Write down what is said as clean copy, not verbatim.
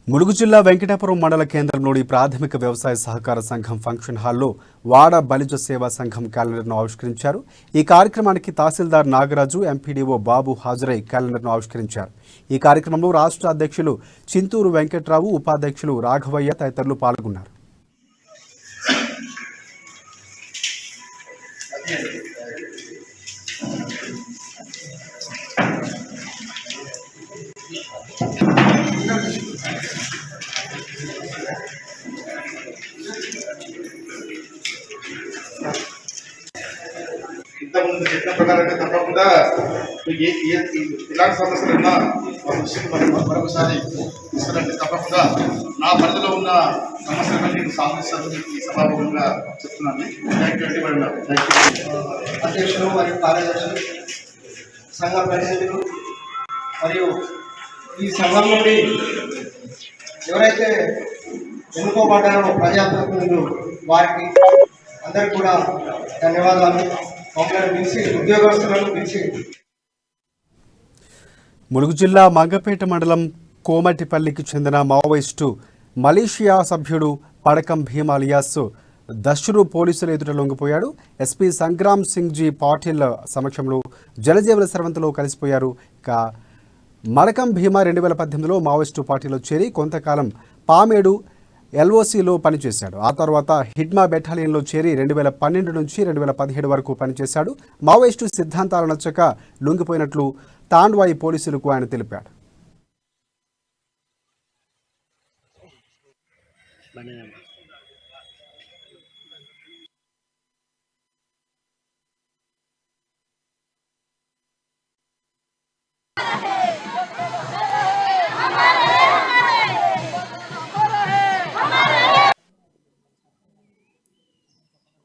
ములుగు జిల్లా వెంకటాపురం మండల కేంద్రంలోని ప్రాథమిక వ్యవసాయ సహకార సంఘం ఫంక్షన్ హాల్లో వాడ బలిజ సేవా సంఘం క్యాలెండర్ను ఆవిష్కరించారు. ఈ కార్యక్రమానికి తహసీల్దార్ నాగరాజు, ఎంపీడీఓ బాబు హాజరై క్యాలెండర్ను ఆవిష్కరించారు. ఈ కార్యక్రమంలో రాష్ట్ర అధ్యక్షులు చింతూరు వెంకట్రావు, ఉపాధ్యక్షులు రాఘవయ్య తదితరులు పాల్గొన్నారు. ఇంతకుముందు చెప్పిన ప్రకారంగా తప్పకుండా ఇలాంటి సమస్యలున్నా మరొకసారి ఇస్తారంటే తప్పకుండా నా పరిధిలో ఉన్న సమస్యలన్నీ సాధిస్తారని ఈ సభాముఖంగా చెప్తున్నాను. అధ్యక్షులు మరియు కార్యదర్శులు, సంఘ ప్రతినిధులు మరియు ఈ సంఘం నుండి ఎవరైతే ఎన్నుకోబడ్డారో ప్రజాప్రతినిధులు వారికి అందరికీ కూడా ధన్యవాదాలు. మమ్మల్ని పిలిచి ఉద్యోగస్తులను పిలిచి. ములుగు జిల్లా మంగపేట మండలం కోమటిపల్లికి చెందిన మావోయిస్టు మలేషియా సభ్యుడు పడకం భీమ్ అలియాస్ దశరు పోలీసుల ఎదుట లొంగిపోయాడు. ఎస్పీ సంగ్రామ్ సింగ్ జీ పాటిల్ సమక్షంలో జనజీవన సర్వంతలో కలిసిపోయారు. ఇక మడకం భీమా 2018లో మావోయిస్టు పార్టీలో చేరి కొంతకాలం పామేడు ఎల్ఓసిలో పనిచేశాడు. ఆ తర్వాత హిడ్మా బెటాలియన్లో చేరి 2012 నుంచి 2017 వరకు పనిచేశాడు. మావోయిస్టు సిద్ధాంతాలు నచ్చక లొంగిపోయినట్లు తాండ్వాయి పోలీసులకు ఆయన తెలిపాడు.